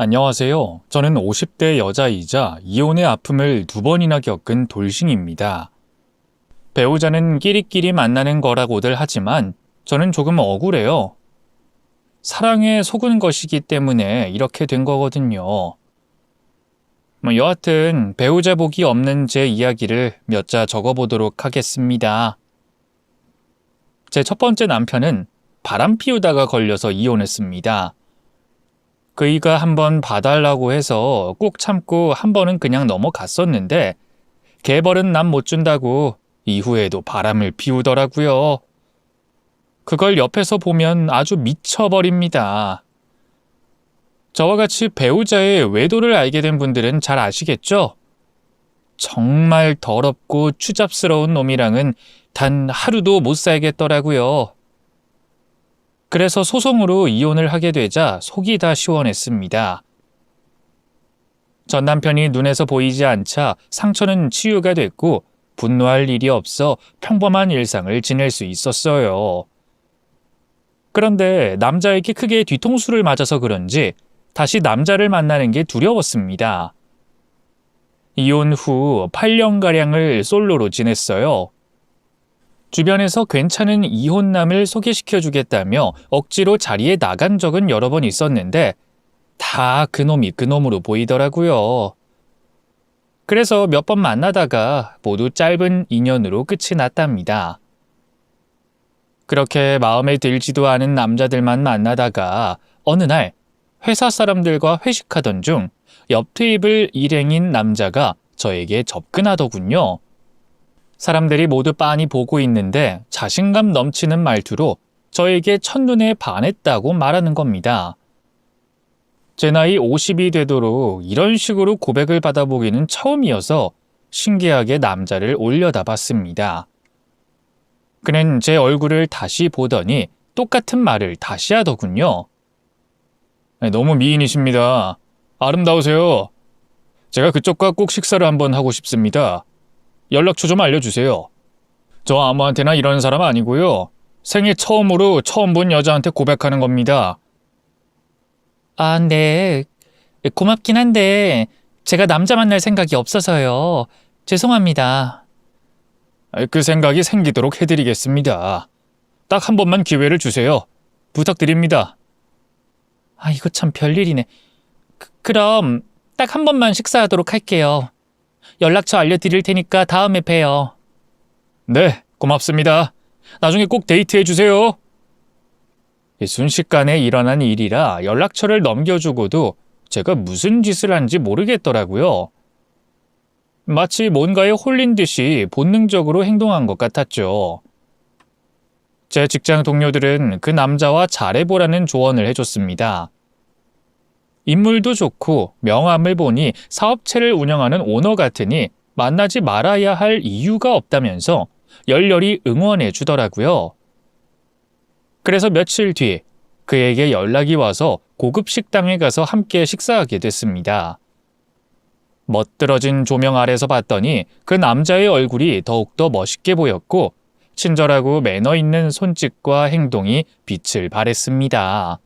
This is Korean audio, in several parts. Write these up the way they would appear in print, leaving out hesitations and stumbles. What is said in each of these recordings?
안녕하세요. 저는 50대 여자이자 이혼의 아픔을 2번이나 겪은 돌싱입니다. 배우자는 끼리끼리 만나는 거라고들 하지만 저는 조금 억울해요. 사랑에 속은 것이기 때문에 이렇게 된 거거든요. 여하튼 배우자 복이 없는 제 이야기를 몇 자 적어보도록 하겠습니다. 제 첫 번째 남편은 바람 피우다가 걸려서 이혼했습니다. 그이가 한번 봐달라고 해서 꾹 참고 한 번은 그냥 넘어갔었는데 개벌은 남 못 준다고 이후에도 바람을 피우더라고요. 그걸 옆에서 보면 아주 미쳐버립니다. 저와 같이 배우자의 외도를 알게 된 분들은 잘 아시겠죠? 정말 더럽고 추잡스러운 놈이랑은 단 하루도 못 살겠더라고요. 그래서 소송으로 이혼을 하게 되자 속이 다 시원했습니다. 전 남편이 눈에서 보이지 않자 상처는 치유가 됐고 분노할 일이 없어 평범한 일상을 지낼 수 있었어요. 그런데 남자에게 크게 뒤통수를 맞아서 그런지 다시 남자를 만나는 게 두려웠습니다. 이혼 후 8년가량을 솔로로 지냈어요. 주변에서 괜찮은 이혼남을 소개시켜주겠다며 억지로 자리에 나간 적은 여러 번 있었는데 다 그놈이 그놈으로 보이더라고요. 그래서 몇 번 만나다가 모두 짧은 인연으로 끝이 났답니다. 그렇게 마음에 들지도 않은 남자들만 만나다가 어느 날 회사 사람들과 회식하던 중 옆 테이블 일행인 남자가 저에게 접근하더군요. 사람들이 모두 빤히 보고 있는데 자신감 넘치는 말투로 저에게 첫눈에 반했다고 말하는 겁니다. 제 나이 50이 되도록 이런 식으로 고백을 받아보기는 처음이어서 신기하게 남자를 올려다봤습니다. 그는 제 얼굴을 다시 보더니 똑같은 말을 다시 하더군요. 너무 미인이십니다. 아름다우세요. 제가 그쪽과 꼭 식사를 한번 하고 싶습니다. 연락처 좀 알려주세요. 저 아무한테나 이런 사람 아니고요. 생애 처음으로 처음 본 여자한테 고백하는 겁니다. 아, 네. 고맙긴 한데 제가 남자 만날 생각이 없어서요. 죄송합니다. 그 생각이 생기도록 해드리겠습니다. 딱 한 번만 기회를 주세요. 부탁드립니다. 아, 이거 참 별일이네. 그럼 딱 한 번만 식사하도록 할게요. 연락처 알려드릴 테니까 다음에 봬요. 네, 고맙습니다. 나중에 꼭 데이트해 주세요. 순식간에 일어난 일이라 연락처를 넘겨주고도 제가 무슨 짓을 한지 모르겠더라고요. 마치 뭔가에 홀린 듯이 본능적으로 행동한 것 같았죠. 제 직장 동료들은 그 남자와 잘해보라는 조언을 해줬습니다. 인물도 좋고 명함을 보니 사업체를 운영하는 오너 같으니 만나지 말아야 할 이유가 없다면서 열렬히 응원해 주더라고요. 그래서 며칠 뒤 그에게 연락이 와서 고급 식당에 가서 함께 식사하게 됐습니다. 멋들어진 조명 아래서 봤더니 그 남자의 얼굴이 더욱더 멋있게 보였고 친절하고 매너 있는 손짓과 행동이 빛을 발했습니다.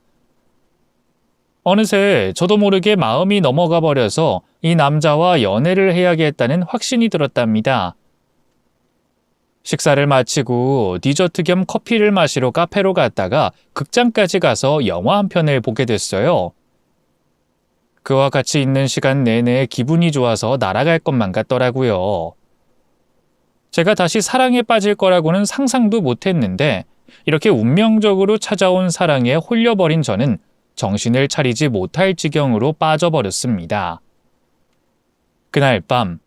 어느새 저도 모르게 마음이 넘어가 버려서 이 남자와 연애를 해야겠다는 확신이 들었답니다. 식사를 마치고 디저트 겸 커피를 마시러 카페로 갔다가 극장까지 가서 영화 한 편을 보게 됐어요. 그와 같이 있는 시간 내내 기분이 좋아서 날아갈 것만 같더라고요. 제가 다시 사랑에 빠질 거라고는 상상도 못했는데 이렇게 운명적으로 찾아온 사랑에 홀려버린 저는 정신을 차리지 못할 지경으로 빠져버렸습니다. 그날 밤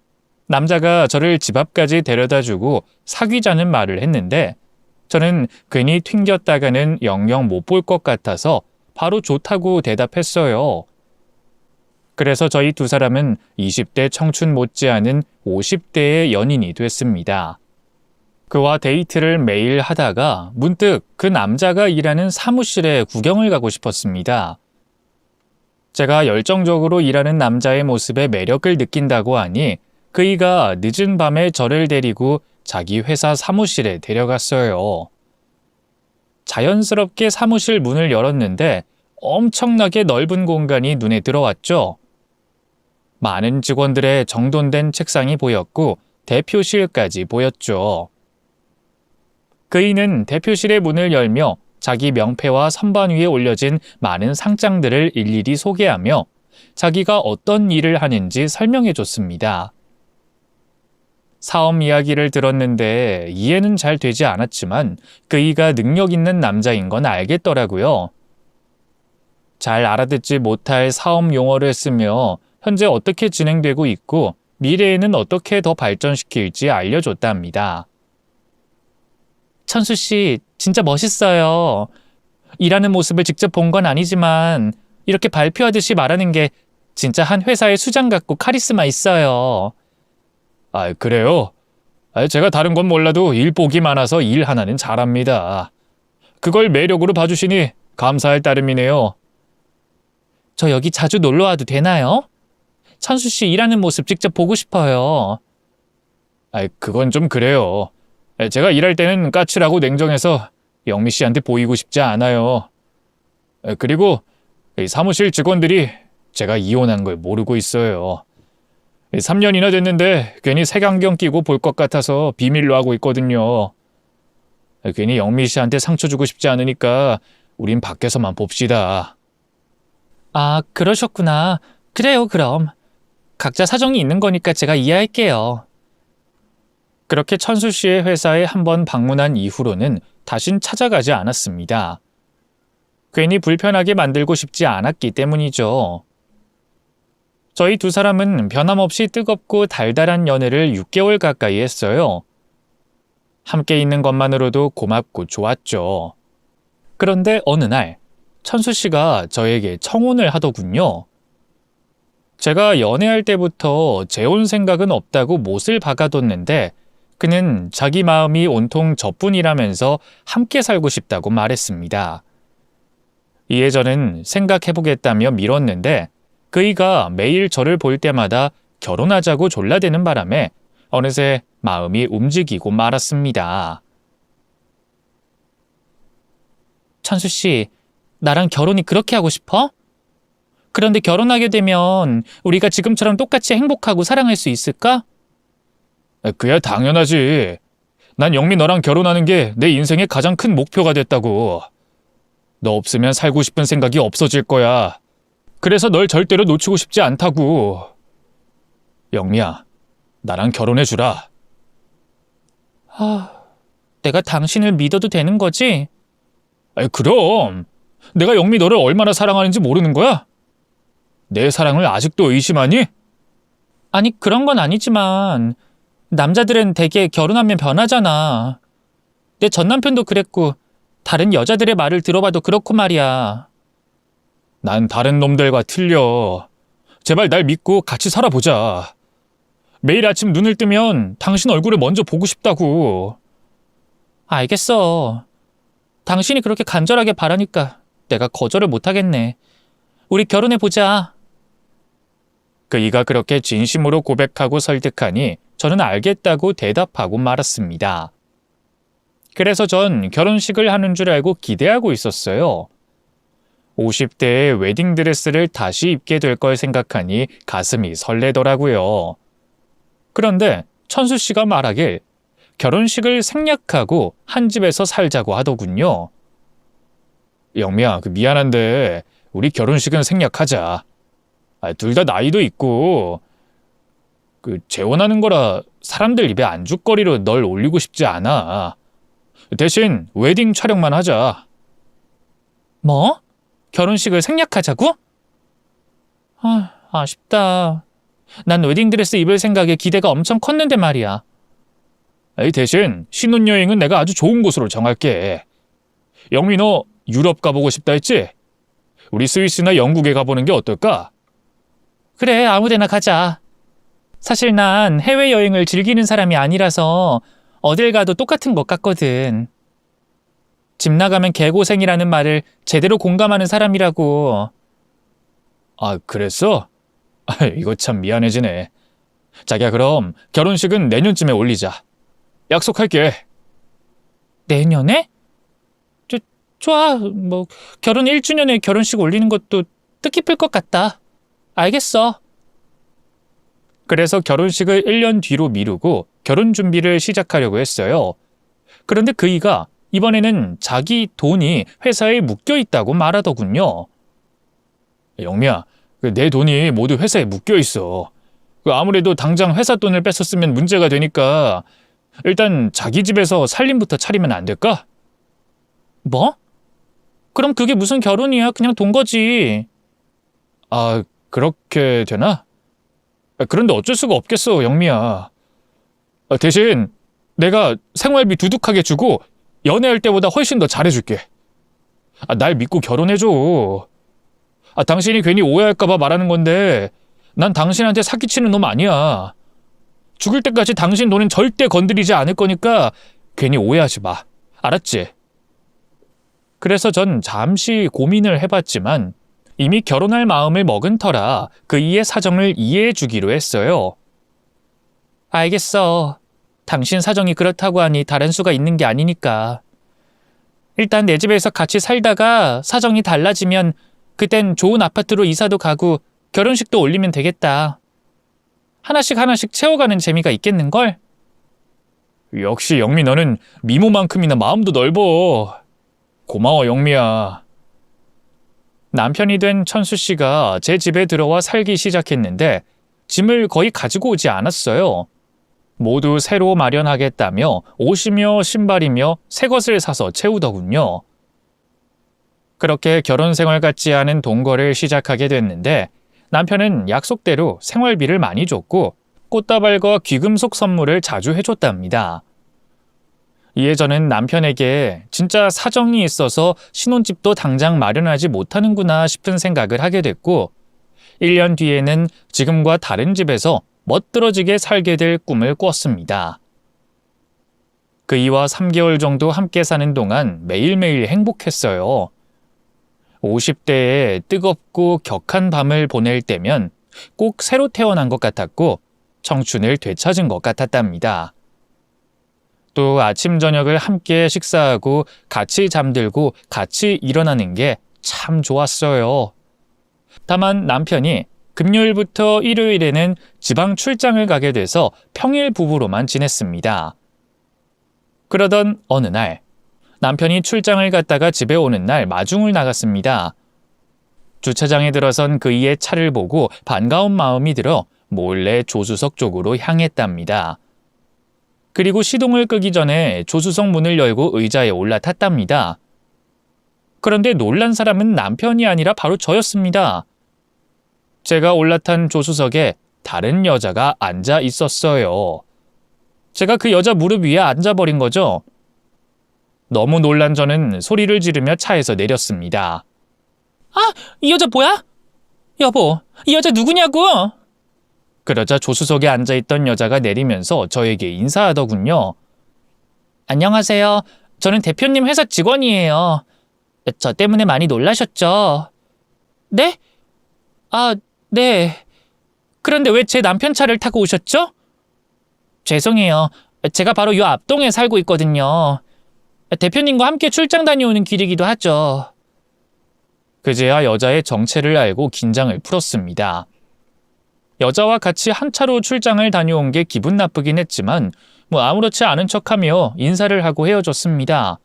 남자가 저를 집 앞까지 데려다주고 사귀자는 말을 했는데 저는 괜히 튕겼다가는 영영 못 볼 것 같아서 바로 좋다고 대답했어요. 그래서 저희 두 사람은 20대 청춘 못지않은 50대의 연인이 됐습니다. 그와 데이트를 매일 하다가 문득 그 남자가 일하는 사무실에 구경을 가고 싶었습니다. 제가 열정적으로 일하는 남자의 모습에 매력을 느낀다고 하니 그이가 늦은 밤에 저를 데리고 자기 회사 사무실에 데려갔어요. 자연스럽게 사무실 문을 열었는데 엄청나게 넓은 공간이 눈에 들어왔죠. 많은 직원들의 정돈된 책상이 보였고 대표실까지 보였죠. 그이는 대표실의 문을 열며 자기 명패와 선반 위에 올려진 많은 상장들을 일일이 소개하며 자기가 어떤 일을 하는지 설명해 줬습니다. 사업 이야기를 들었는데 이해는 잘 되지 않았지만 그이가 능력 있는 남자인 건 알겠더라고요. 잘 알아듣지 못할 사업 용어를 쓰며 현재 어떻게 진행되고 있고 미래에는 어떻게 더 발전시킬지 알려줬답니다. 천수 씨, 진짜 멋있어요. 일하는 모습을 직접 본 건 아니지만 이렇게 발표하듯이 말하는 게 진짜 한 회사의 수장 같고 카리스마 있어요. 아, 그래요? 제가 다른 건 몰라도 일복이 많아서 일 하나는 잘합니다. 그걸 매력으로 봐주시니 감사할 따름이네요. 저 여기 자주 놀러 와도 되나요? 천수 씨 일하는 모습 직접 보고 싶어요. 그건 좀 그래요. 제가 일할 때는 까칠하고 냉정해서 영미 씨한테 보이고 싶지 않아요. 그리고 사무실 직원들이 제가 이혼한 걸 모르고 있어요. 3년이나 됐는데 괜히 색안경 끼고 볼 것 같아서 비밀로 하고 있거든요. 괜히 영미 씨한테 상처 주고 싶지 않으니까 우린 밖에서만 봅시다. 아, 그러셨구나. 그래요, 그럼. 각자 사정이 있는 거니까 제가 이해할게요. 그렇게 천수 씨의 회사에 한번 방문한 이후로는 다신 찾아가지 않았습니다. 괜히 불편하게 만들고 싶지 않았기 때문이죠. 저희 두 사람은 변함없이 뜨겁고 달달한 연애를 6개월 가까이 했어요. 함께 있는 것만으로도 고맙고 좋았죠. 그런데 어느 날 천수 씨가 저에게 청혼을 하더군요. 제가 연애할 때부터 재혼 생각은 없다고 못을 박아뒀는데 그는 자기 마음이 온통 저뿐이라면서 함께 살고 싶다고 말했습니다. 이에 저는 생각해보겠다며 미뤘는데 그이가 매일 저를 볼 때마다 결혼하자고 졸라대는 바람에 어느새 마음이 움직이고 말았습니다. 천수 씨, 나랑 결혼이 그렇게 하고 싶어? 그런데 결혼하게 되면 우리가 지금처럼 똑같이 행복하고 사랑할 수 있을까? 그야 당연하지. 난 영미 너랑 결혼하는 게 내 인생의 가장 큰 목표가 됐다고. 너 없으면 살고 싶은 생각이 없어질 거야. 그래서 널 절대로 놓치고 싶지 않다고. 영미야, 나랑 결혼해주라. 내가 당신을 믿어도 되는 거지? 그럼. 내가 영미 너를 얼마나 사랑하는지 모르는 거야? 내 사랑을 아직도 의심하니? 아니, 그런 건 아니지만 남자들은 대개 결혼하면 변하잖아. 내 전남편도 그랬고 다른 여자들의 말을 들어봐도 그렇고 말이야. 난 다른 놈들과 틀려. 제발 날 믿고 같이 살아보자. 매일 아침 눈을 뜨면 당신 얼굴을 먼저 보고 싶다고. 알겠어. 당신이 그렇게 간절하게 바라니까 내가 거절을 못하겠네. 우리 결혼해보자. 그이가 그렇게 진심으로 고백하고 설득하니 저는 알겠다고 대답하고 말았습니다. 그래서 전 결혼식을 하는 줄 알고 기대하고 있었어요. 50대의 웨딩드레스를 다시 입게 될 걸 생각하니 가슴이 설레더라고요. 그런데 천수 씨가 말하길 결혼식을 생략하고 한 집에서 살자고 하더군요. 영미야, 미안한데 우리 결혼식은 생략하자. 둘 다 나이도 있고 재혼하는 거라 사람들 입에 안주거리로 널 올리고 싶지 않아. 대신 웨딩 촬영만 하자. 뭐? 결혼식을 생략하자고? 아쉽다. 난 웨딩드레스 입을 생각에 기대가 엄청 컸는데 말이야. 대신 신혼여행은 내가 아주 좋은 곳으로 정할게. 영미 너 유럽 가보고 싶다 했지? 우리 스위스나 영국에 가보는 게 어떨까? 그래, 아무데나 가자. 사실 난 해외여행을 즐기는 사람이 아니라서 어딜 가도 똑같은 것 같거든. 집 나가면 개고생이라는 말을 제대로 공감하는 사람이라고. 그랬어? 이거 참 미안해지네. 자기야, 그럼 결혼식은 내년쯤에 올리자. 약속할게. 내년에? 좋아, 결혼 1주년에 결혼식 올리는 것도 뜻깊을 것 같다. 알겠어. 그래서 결혼식을 1년 뒤로 미루고 결혼 준비를 시작하려고 했어요. 그런데 그이가 이번에는 자기 돈이 회사에 묶여 있다고 말하더군요. 영미야, 내 돈이 모두 회사에 묶여 있어. 아무래도 당장 회사 돈을 뺏었으면 문제가 되니까 일단 자기 집에서 살림부터 차리면 안 될까? 뭐? 그럼 그게 무슨 결혼이야? 그냥 돈 거지. 아, 그렇게 되나? 그런데 어쩔 수가 없겠어, 영미야. 대신 내가 생활비 두둑하게 주고 연애할 때보다 훨씬 더 잘해줄게. 날 믿고 결혼해줘. 당신이 괜히 오해할까봐 말하는 건데 난 당신한테 사기치는 놈 아니야. 죽을 때까지 당신 돈은 절대 건드리지 않을 거니까 괜히 오해하지 마. 알았지? 그래서 전 잠시 고민을 해봤지만 이미 결혼할 마음을 먹은 터라 그이의 사정을 이해해 주기로 했어요. 알겠어. 당신 사정이 그렇다고 하니 다른 수가 있는 게 아니니까. 일단 내 집에서 같이 살다가 사정이 달라지면 그땐 좋은 아파트로 이사도 가고 결혼식도 올리면 되겠다. 하나씩 하나씩 채워가는 재미가 있겠는걸? 역시 영미 너는 미모만큼이나 마음도 넓어. 고마워 영미야. 남편이 된 천수 씨가 제 집에 들어와 살기 시작했는데 짐을 거의 가지고 오지 않았어요. 모두 새로 마련하겠다며 옷이며 신발이며 새 것을 사서 채우더군요. 그렇게 결혼 생활 같지 않은 동거를 시작하게 됐는데 남편은 약속대로 생활비를 많이 줬고 꽃다발과 귀금속 선물을 자주 해줬답니다. 이에 저는 남편에게 진짜 사정이 있어서 신혼집도 당장 마련하지 못하는구나 싶은 생각을 하게 됐고 1년 뒤에는 지금과 다른 집에서 멋들어지게 살게 될 꿈을 꿨습니다. 그이와 3개월 정도 함께 사는 동안 매일매일 행복했어요. 50대에 뜨겁고 격한 밤을 보낼 때면 꼭 새로 태어난 것 같았고 청춘을 되찾은 것 같았답니다. 또 아침 저녁을 함께 식사하고 같이 잠들고 같이 일어나는 게 참 좋았어요. 다만 남편이 금요일부터 일요일에는 지방 출장을 가게 돼서 평일 부부로만 지냈습니다. 그러던 어느 날 남편이 출장을 갔다가 집에 오는 날 마중을 나갔습니다. 주차장에 들어선 그이의 차를 보고 반가운 마음이 들어 몰래 조수석 쪽으로 향했답니다. 그리고 시동을 끄기 전에 조수석 문을 열고 의자에 올라탔답니다. 그런데 놀란 사람은 남편이 아니라 바로 저였습니다. 제가 올라탄 조수석에 다른 여자가 앉아 있었어요. 제가 그 여자 무릎 위에 앉아버린 거죠. 너무 놀란 저는 소리를 지르며 차에서 내렸습니다. 아, 이 여자 뭐야? 여보, 이 여자 누구냐고? 그러자 조수석에 앉아있던 여자가 내리면서 저에게 인사하더군요. 안녕하세요. 저는 대표님 회사 직원이에요. 저 때문에 많이 놀라셨죠? 네? 아, 네. 그런데 왜 제 남편 차를 타고 오셨죠? 죄송해요. 제가 바로 요 앞동에 살고 있거든요. 대표님과 함께 출장 다녀오는 길이기도 하죠. 그제야 여자의 정체를 알고 긴장을 풀었습니다. 여자와 같이 한 차로 출장을 다녀온 게 기분 나쁘긴 했지만 아무렇지 않은 척하며 인사를 하고 헤어졌습니다.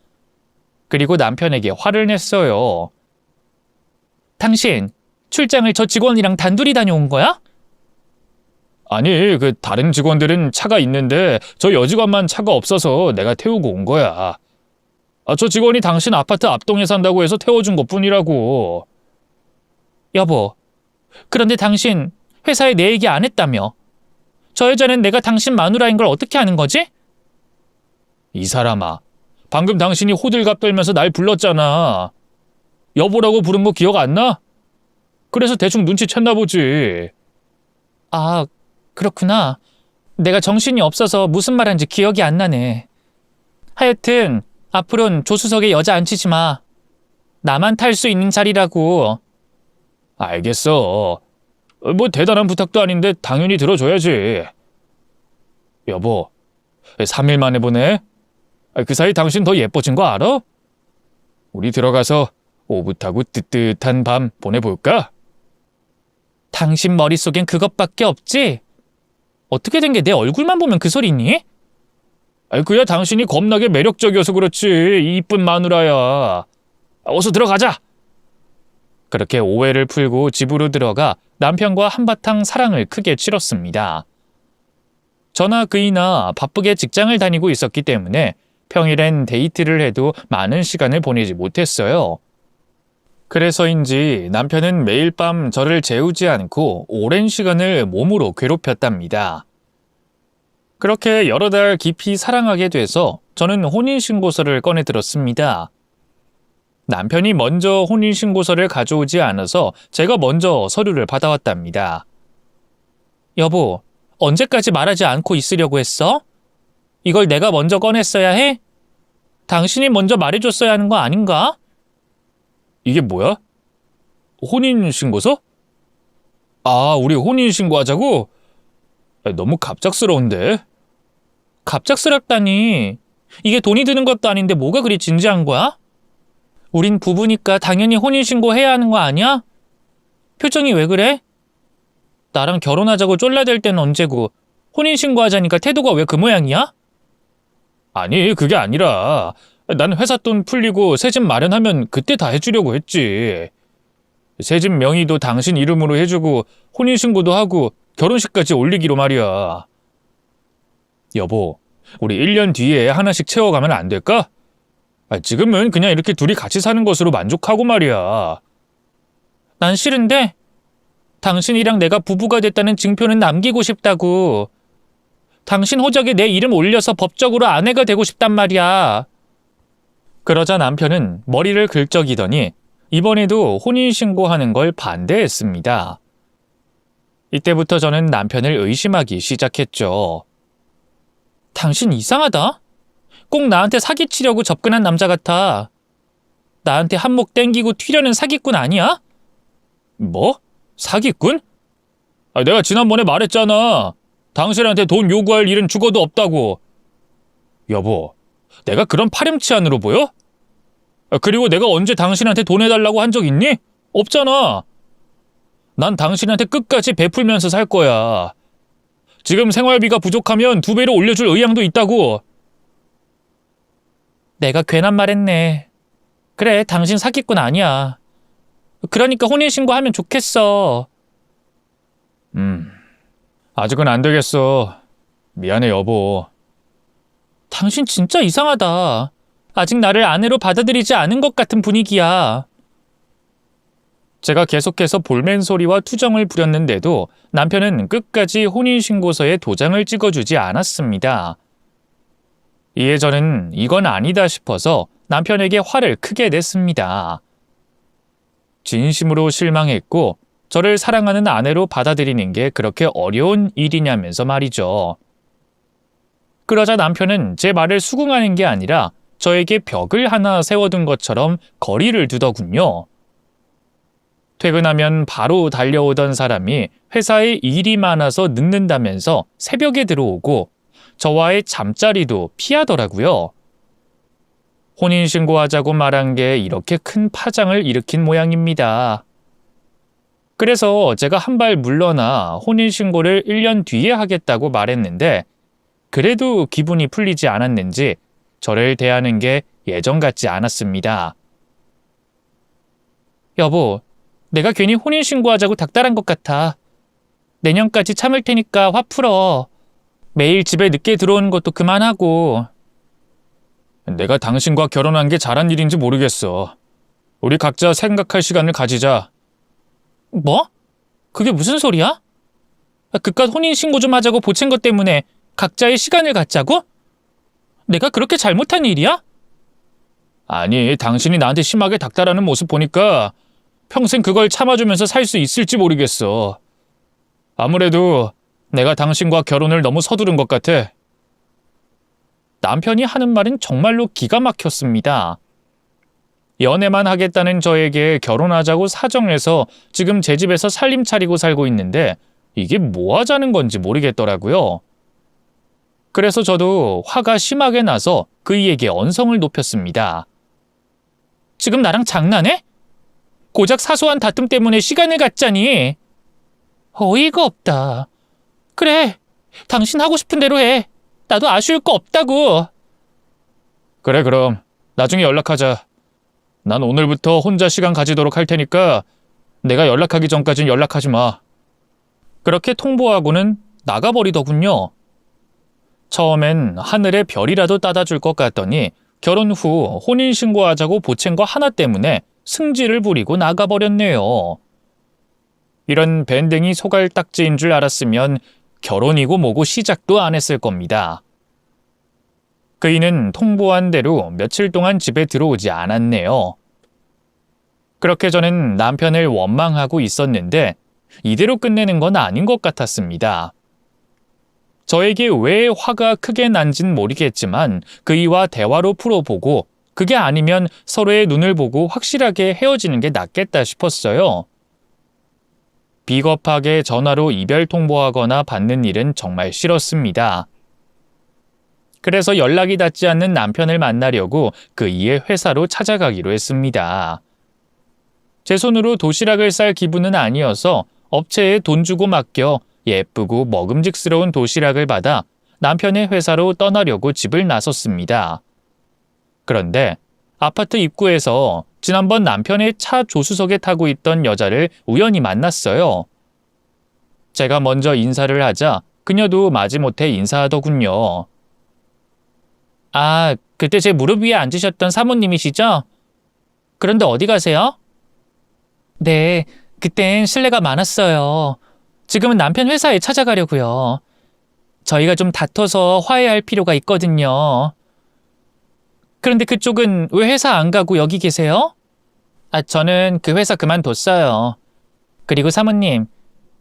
그리고 남편에게 화를 냈어요. 당신, 출장을 저 직원이랑 단둘이 다녀온 거야? 아니, 다른 직원들은 차가 있는데 저 여직원만 차가 없어서 내가 태우고 온 거야. 저 직원이 당신 아파트 앞동에 산다고 해서 태워준 것뿐이라고. 여보, 그런데 당신 회사에 내 얘기 안 했다며. 저 여자는 내가 당신 마누라인 걸 어떻게 아는 거지? 이 사람아, 방금 당신이 호들갑 떨면서 날 불렀잖아. 여보라고 부른 거 기억 안 나? 그래서 대충 눈치챘나 보지. 아, 그렇구나. 내가 정신이 없어서 무슨 말인지 기억이 안 나네. 하여튼 앞으로는 조수석에 여자 앉히지 마. 나만 탈 수 있는 자리라고. 알겠어. 대단한 부탁도 아닌데 당연히 들어줘야지. 여보, 3일 만에 보네? 그 사이 당신 더 예뻐진 거 알아? 우리 들어가서 오붓하고 뜨뜻한 밤 보내볼까? 당신 머릿속엔 그것밖에 없지? 어떻게 된 게 내 얼굴만 보면 그 소리니? 그야 당신이 겁나게 매력적이어서 그렇지. 이 이쁜 마누라야. 어서 들어가자. 그렇게 오해를 풀고 집으로 들어가 남편과 한바탕 사랑을 크게 치렀습니다. 저나 그이나 바쁘게 직장을 다니고 있었기 때문에 평일엔 데이트를 해도 많은 시간을 보내지 못했어요. 그래서인지 남편은 매일 밤 저를 재우지 않고 오랜 시간을 몸으로 괴롭혔답니다. 그렇게 여러 달 깊이 사랑하게 돼서 저는 혼인신고서를 꺼내 들었습니다. 남편이 먼저 혼인신고서를 가져오지 않아서 제가 먼저 서류를 받아왔답니다. 여보, 언제까지 말하지 않고 있으려고 했어? 이걸 내가 먼저 꺼냈어야 해? 당신이 먼저 말해줬어야 하는 거 아닌가? 이게 뭐야? 혼인신고서? 아, 우리 혼인신고하자고? 너무 갑작스러운데? 갑작스럽다니. 이게 돈이 드는 것도 아닌데 뭐가 그리 진지한 거야? 우린 부부니까 당연히 혼인신고 해야 하는 거 아니야? 표정이 왜 그래? 나랑 결혼하자고 쫄라댈 때는 언제고 혼인신고하자니까 태도가 왜 그 모양이야? 아니, 그게 아니라 난 회사 돈 풀리고 새 집 마련하면 그때 다 해주려고 했지. 새 집 명의도 당신 이름으로 해주고 혼인신고도 하고 결혼식까지 올리기로 말이야. 여보, 우리 1년 뒤에 하나씩 채워가면 안 될까? 지금은 그냥 이렇게 둘이 같이 사는 것으로 만족하고 말이야. 난 싫은데? 당신이랑 내가 부부가 됐다는 증표는 남기고 싶다고. 당신 호적에 내 이름 올려서 법적으로 아내가 되고 싶단 말이야. 그러자 남편은 머리를 긁적이더니 이번에도 혼인신고하는 걸 반대했습니다. 이때부터 저는 남편을 의심하기 시작했죠. 당신 이상하다? 꼭 나한테 사기치려고 접근한 남자 같아. 나한테 한몫 땡기고 튀려는 사기꾼 아니야? 뭐? 사기꾼? 내가 지난번에 말했잖아. 당신한테 돈 요구할 일은 죽어도 없다고. 여보, 내가 그런 파렴치한으로 보여? 그리고 내가 언제 당신한테 돈 해달라고 한 적 있니? 없잖아. 난 당신한테 끝까지 베풀면서 살 거야. 지금 생활비가 부족하면 2배로 올려줄 의향도 있다고. 내가 괜한 말 했네. 그래, 당신 사기꾼 아니야. 그러니까 혼인신고하면 좋겠어. 아직은 안 되겠어. 미안해, 여보. 당신 진짜 이상하다. 아직 나를 아내로 받아들이지 않은 것 같은 분위기야. 제가 계속해서 볼멘소리와 투정을 부렸는데도 남편은 끝까지 혼인신고서에 도장을 찍어주지 않았습니다. 이에 저는 이건 아니다 싶어서 남편에게 화를 크게 냈습니다. 진심으로 실망했고 저를 사랑하는 아내로 받아들이는 게 그렇게 어려운 일이냐면서 말이죠. 그러자 남편은 제 말을 수긍하는 게 아니라 저에게 벽을 하나 세워둔 것처럼 거리를 두더군요. 퇴근하면 바로 달려오던 사람이 회사에 일이 많아서 늦는다면서 새벽에 들어오고 저와의 잠자리도 피하더라고요. 혼인신고하자고 말한 게 이렇게 큰 파장을 일으킨 모양입니다. 그래서 제가 한 발 물러나 혼인신고를 1년 뒤에 하겠다고 말했는데 그래도 기분이 풀리지 않았는지 저를 대하는 게 예전 같지 않았습니다. 여보, 내가 괜히 혼인신고하자고 닥달한 것 같아. 내년까지 참을 테니까 화 풀어. 매일 집에 늦게 들어오는 것도 그만하고. 내가 당신과 결혼한 게 잘한 일인지 모르겠어. 우리 각자 생각할 시간을 가지자. 뭐? 그게 무슨 소리야? 그깟 혼인신고 좀 하자고 보챈 것 때문에 각자의 시간을 갖자고? 내가 그렇게 잘못한 일이야? 아니, 당신이 나한테 심하게 닥달하는 모습 보니까 평생 그걸 참아주면서 살 수 있을지 모르겠어. 아무래도 내가 당신과 결혼을 너무 서두른 것 같아. 남편이 하는 말은 정말로 기가 막혔습니다. 연애만 하겠다는 저에게 결혼하자고 사정해서 지금 제 집에서 살림 차리고 살고 있는데 이게 뭐 하자는 건지 모르겠더라고요. 그래서 저도 화가 심하게 나서 그이에게 언성을 높였습니다. 지금 나랑 장난해? 고작 사소한 다툼 때문에 시간을 갖자니. 어이가 없다. 그래, 당신 하고 싶은 대로 해. 나도 아쉬울 거 없다고. 그래, 그럼 나중에 연락하자. 난 오늘부터 혼자 시간 가지도록 할 테니까 내가 연락하기 전까진 연락하지 마. 그렇게 통보하고는 나가버리더군요. 처음엔 하늘에 별이라도 따다 줄 것 같더니 결혼 후 혼인신고하자고 보챈 거 하나 때문에 승질을 부리고 나가버렸네요. 이런 밴댕이 소갈딱지인 줄 알았으면 결혼이고 뭐고 시작도 안 했을 겁니다. 그이는 통보한 대로 며칠 동안 집에 들어오지 않았네요. 그렇게 저는 남편을 원망하고 있었는데 이대로 끝내는 건 아닌 것 같았습니다. 저에게 왜 화가 크게 난진 모르겠지만 그이와 대화로 풀어보고 그게 아니면 서로의 눈을 보고 확실하게 헤어지는 게 낫겠다 싶었어요. 비겁하게 전화로 이별 통보하거나 받는 일은 정말 싫었습니다. 그래서 연락이 닿지 않는 남편을 만나려고 그이의 회사로 찾아가기로 했습니다. 제 손으로 도시락을 쌀 기분은 아니어서 업체에 돈 주고 맡겨 예쁘고 먹음직스러운 도시락을 받아 남편의 회사로 떠나려고 집을 나섰습니다. 그런데 아파트 입구에서 지난번 남편의 차 조수석에 타고 있던 여자를 우연히 만났어요. 제가 먼저 인사를 하자 그녀도 마지못해 인사하더군요. 아, 그때 제 무릎 위에 앉으셨던 사모님이시죠? 그런데 어디 가세요? 네, 그땐 실례가 많았어요. 지금은 남편 회사에 찾아가려고요. 저희가 좀 다퉈서 화해할 필요가 있거든요. 그런데 그쪽은 왜 회사 안 가고 여기 계세요? 아, 저는 그 회사 그만뒀어요. 그리고 사모님,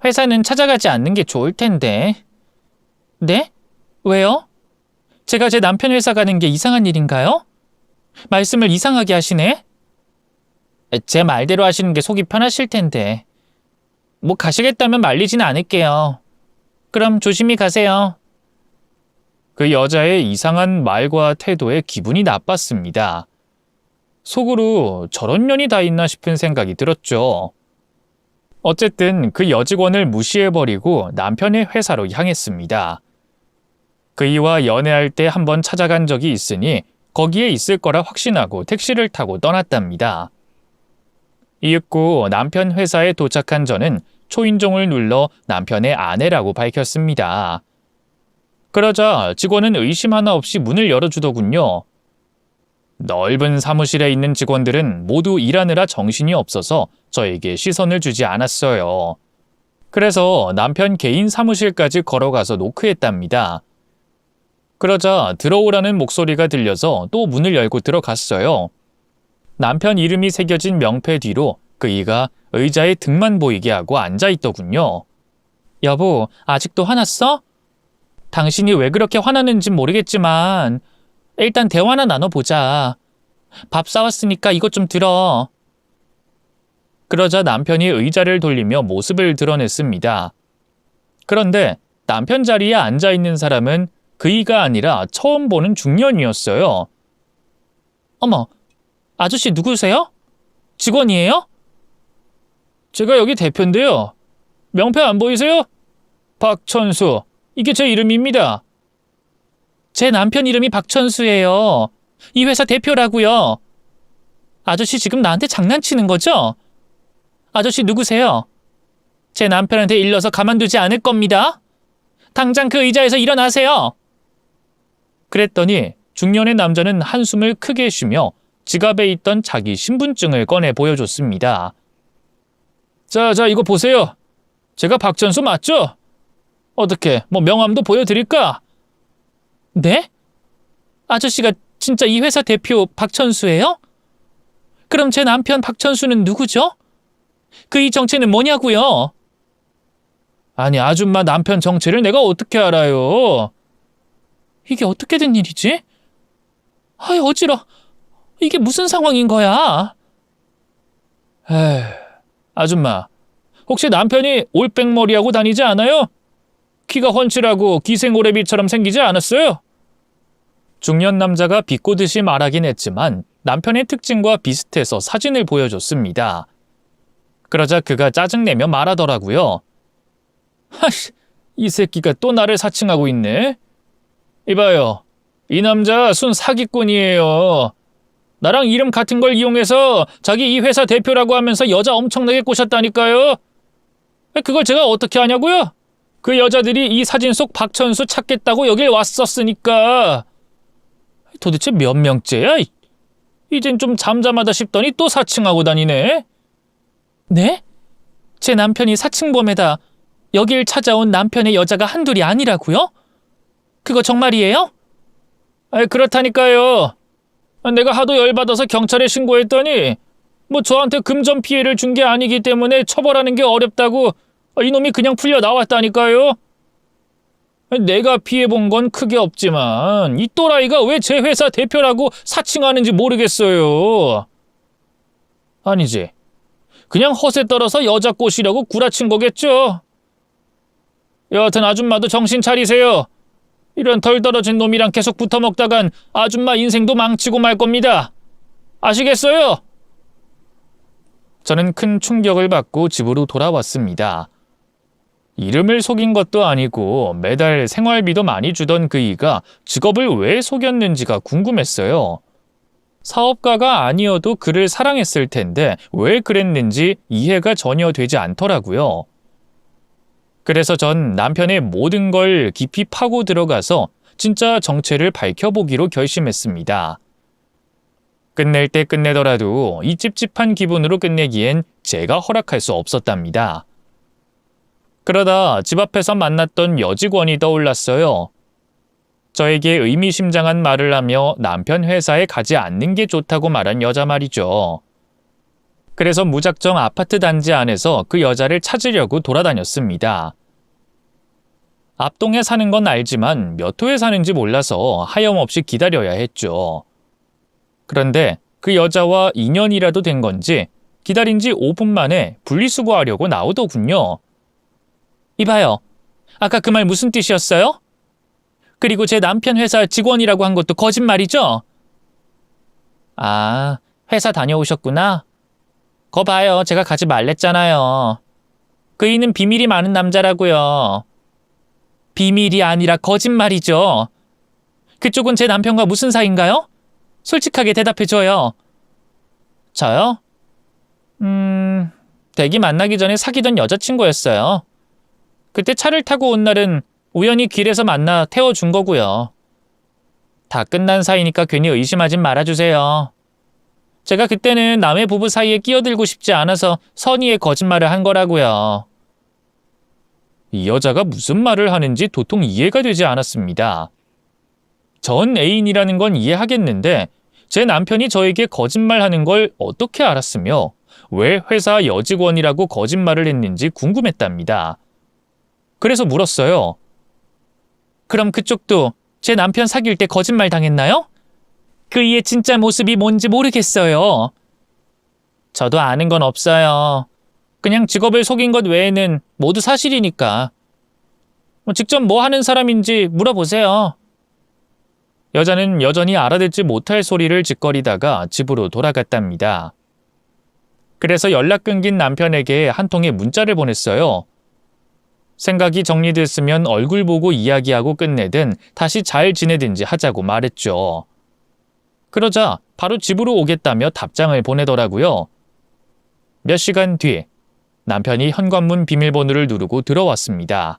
회사는 찾아가지 않는 게 좋을 텐데. 네? 왜요? 제가 제 남편 회사 가는 게 이상한 일인가요? 말씀을 이상하게 하시네? 제 말대로 하시는 게 속이 편하실 텐데. 뭐 가시겠다면 말리진 않을게요. 그럼 조심히 가세요. 그 여자의 이상한 말과 태도에 기분이 나빴습니다. 속으로 저런 년이 다 있나 싶은 생각이 들었죠. 어쨌든 그 여직원을 무시해버리고 남편의 회사로 향했습니다. 그이와 연애할 때 한번 찾아간 적이 있으니 거기에 있을 거라 확신하고 택시를 타고 떠났답니다. 이윽고 남편 회사에 도착한 저는 초인종을 눌러 남편의 아내라고 밝혔습니다. 그러자 직원은 의심 하나 없이 문을 열어주더군요. 넓은 사무실에 있는 직원들은 모두 일하느라 정신이 없어서 저에게 시선을 주지 않았어요. 그래서 남편 개인 사무실까지 걸어가서 노크했답니다. 그러자 들어오라는 목소리가 들려서 또 문을 열고 들어갔어요. 남편 이름이 새겨진 명패 뒤로 그이가 의자에 등만 보이게 하고 앉아있더군요. 여보, 아직도 화났어? 당신이 왜 그렇게 화나는진 모르겠지만 일단 대화나 나눠보자. 밥 사왔으니까 이것 좀 들어. 그러자 남편이 의자를 돌리며 모습을 드러냈습니다. 그런데 남편 자리에 앉아있는 사람은 그이가 아니라 처음 보는 중년이었어요. 어머, 아저씨 누구세요? 직원이에요? 제가 여기 대표인데요. 명패 안 보이세요? 박천수. 이게 제 이름입니다. 제 남편 이름이 박천수예요. 이 회사 대표라고요. 아저씨 지금 나한테 장난치는 거죠? 아저씨 누구세요? 제 남편한테 일러서 가만두지 않을 겁니다. 당장 그 의자에서 일어나세요. 그랬더니 중년의 남자는 한숨을 크게 쉬며 지갑에 있던 자기 신분증을 꺼내 보여줬습니다. 자, 이거 보세요. 제가 박천수 맞죠? 어떻게, 명함도 보여드릴까? 네? 아저씨가 진짜 이 회사 대표 박천수예요? 그럼 제 남편 박천수는 누구죠? 그이 정체는 뭐냐고요? 아니, 아줌마 남편 정체를 내가 어떻게 알아요? 이게 어떻게 된 일이지? 아이, 어지러. 이게 무슨 상황인 거야? 에휴, 아줌마, 혹시 남편이 올백머리하고 다니지 않아요? 키가 훤칠하고 기생오래비처럼 생기지 않았어요? 중년 남자가 비꼬듯이 말하긴 했지만 남편의 특징과 비슷해서 사진을 보여줬습니다. 그러자 그가 짜증내며 말하더라고요. 하씨, 이 새끼가 또 나를 사칭하고 있네. 이봐요, 이 남자 순 사기꾼이에요. 나랑 이름 같은 걸 이용해서 자기 이 회사 대표라고 하면서 여자 엄청나게 꼬셨다니까요. 그걸 제가 어떻게 하냐고요? 그 여자들이 이 사진 속 박천수 찾겠다고 여길 왔었으니까. 도대체 몇 명째야? 이젠 좀 잠잠하다 싶더니 또 사칭하고 다니네. 네? 제 남편이 사칭범에다 여길 찾아온 남편의 여자가 한둘이 아니라고요? 그거 정말이에요? 그렇다니까요. 내가 하도 열받아서 경찰에 신고했더니 뭐 저한테 금전 피해를 준 게 아니기 때문에 처벌하는 게 어렵다고 이놈이 그냥 풀려 나왔다니까요. 내가 피해본 건 크게 없지만 이 또라이가 왜 제 회사 대표라고 사칭하는지 모르겠어요. 아니지. 그냥 허세 떨어서 여자 꼬시려고 구라친 거겠죠. 여하튼 아줌마도 정신 차리세요. 이런 덜 떨어진 놈이랑 계속 붙어먹다간 아줌마 인생도 망치고 말 겁니다. 아시겠어요? 저는 큰 충격을 받고 집으로 돌아왔습니다. 이름을 속인 것도 아니고 매달 생활비도 많이 주던 그이가 직업을 왜 속였는지가 궁금했어요. 사업가가 아니어도 그를 사랑했을 텐데 왜 그랬는지 이해가 전혀 되지 않더라고요. 그래서 전 남편의 모든 걸 깊이 파고 들어가서 진짜 정체를 밝혀보기로 결심했습니다. 끝낼 때 끝내더라도 이 찝찝한 기분으로 끝내기엔 제가 허락할 수 없었답니다. 그러다 집 앞에서 만났던 여직원이 떠올랐어요. 저에게 의미심장한 말을 하며 남편 회사에 가지 않는 게 좋다고 말한 여자 말이죠. 그래서 무작정 아파트 단지 안에서 그 여자를 찾으려고 돌아다녔습니다. 앞동에 사는 건 알지만 몇 호에 사는지 몰라서 하염없이 기다려야 했죠. 그런데 그 여자와 인연이라도 된 건지 기다린 지 5분 만에 분리수거하려고 나오더군요. 이봐요. 아까 그 말 무슨 뜻이었어요? 그리고 제 남편 회사 직원이라고 한 것도 거짓말이죠? 아, 회사 다녀오셨구나. 거 봐요. 제가 가지 말랬잖아요. 그이는 비밀이 많은 남자라고요. 비밀이 아니라 거짓말이죠. 그쪽은 제 남편과 무슨 사이인가요? 솔직하게 대답해줘요. 저요? 댁이 만나기 전에 사귀던 여자친구였어요. 그때 차를 타고 온 날은 우연히 길에서 만나 태워준 거고요. 다 끝난 사이니까 괜히 의심하진 말아주세요. 제가 그때는 남의 부부 사이에 끼어들고 싶지 않아서 선의의 거짓말을 한 거라고요. 이 여자가 무슨 말을 하는지 도통 이해가 되지 않았습니다. 전 애인이라는 건 이해하겠는데 제 남편이 저에게 거짓말하는 걸 어떻게 알았으며 왜 회사 여직원이라고 거짓말을 했는지 궁금했답니다. 그래서 물었어요. 그럼 그쪽도 제 남편 사귈 때 거짓말 당했나요? 그이의 진짜 모습이 뭔지 모르겠어요. 저도 아는 건 없어요. 그냥 직업을 속인 것 외에는 모두 사실이니까. 직접 뭐 하는 사람인지 물어보세요. 여자는 여전히 알아듣지 못할 소리를 짓거리다가 집으로 돌아갔답니다. 그래서 연락 끊긴 남편에게 한 통의 문자를 보냈어요. 생각이 정리됐으면 얼굴 보고 이야기하고 끝내든 다시 잘 지내든지 하자고 말했죠. 그러자 바로 집으로 오겠다며 답장을 보내더라고요. 몇 시간 뒤 남편이 현관문 비밀번호를 누르고 들어왔습니다.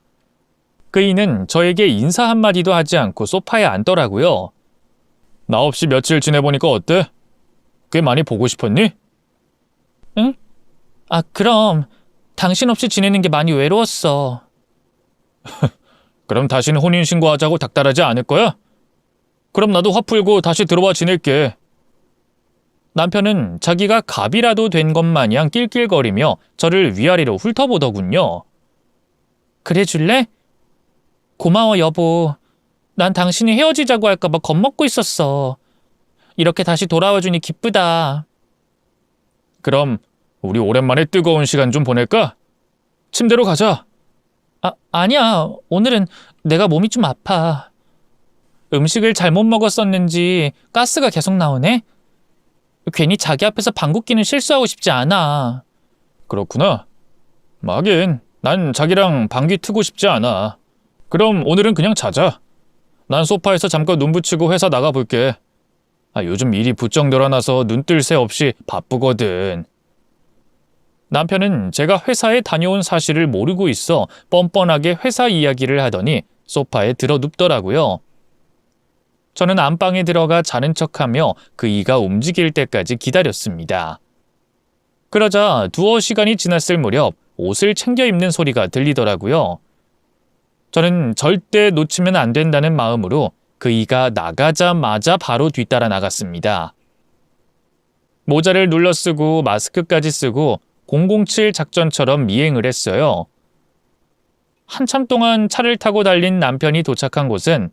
그이는 저에게 인사 한마디도 하지 않고 소파에 앉더라고요. 나 없이 며칠 지내보니까 어때? 꽤 많이 보고 싶었니? 응? 아, 그럼 당신 없이 지내는 게 많이 외로웠어. 그럼 다시는 혼인신고하자고 닥달하지 않을 거야? 그럼 나도 화 풀고 다시 들어와 지낼게. 남편은 자기가 갑이라도 된 것 마냥 낄낄거리며 저를 위아래로 훑어보더군요. 그래 줄래? 고마워 여보. 난 당신이 헤어지자고 할까봐 겁먹고 있었어. 이렇게 다시 돌아와주니 기쁘다. 그럼 우리 오랜만에 뜨거운 시간 좀 보낼까? 침대로 가자. 아니야. 오늘은 내가 몸이 좀 아파. 음식을 잘못 먹었었는지 가스가 계속 나오네. 괜히 자기 앞에서 방귀 뀌는 실수하고 싶지 않아. 그렇구나. 하긴 난 자기랑 방귀 트고 싶지 않아. 그럼 오늘은 그냥 자자. 난 소파에서 잠깐 눈 붙이고 회사 나가볼게. 요즘 일이 부쩍 늘어나서 눈 뜰 새 없이 바쁘거든. 남편은 제가 회사에 다녀온 사실을 모르고 있어 뻔뻔하게 회사 이야기를 하더니 소파에 들어 눕더라고요. 저는 안방에 들어가 자는 척하며 그이가 움직일 때까지 기다렸습니다. 그러자 두어 시간이 지났을 무렵 옷을 챙겨 입는 소리가 들리더라고요. 저는 절대 놓치면 안 된다는 마음으로 그이가 나가자마자 바로 뒤따라 나갔습니다. 모자를 눌러 쓰고 마스크까지 쓰고 007 작전처럼 미행을 했어요. 한참 동안 차를 타고 달린 남편이 도착한 곳은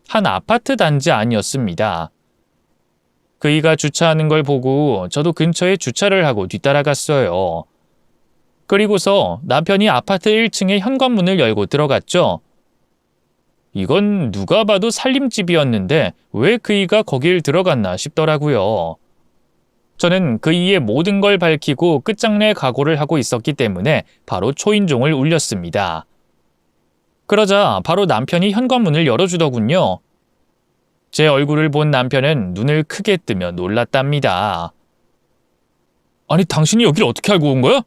한 아파트 단지 아니었습니다. 그이가 주차하는 걸 보고 저도 근처에 주차를 하고 뒤따라갔어요. 그리고서 남편이 아파트 1층의 현관문을 열고 들어갔죠. 이건 누가 봐도 살림집이었는데 왜 그이가 거길 들어갔나 싶더라고요. 저는 그이의 모든 걸 밝히고 끝장낼 각오를 하고 있었기 때문에 바로 초인종을 울렸습니다. 그러자 바로 남편이 현관문을 열어주더군요. 제 얼굴을 본 남편은 눈을 크게 뜨며 놀랐답니다. 아니, 당신이 여길 어떻게 알고 온 거야?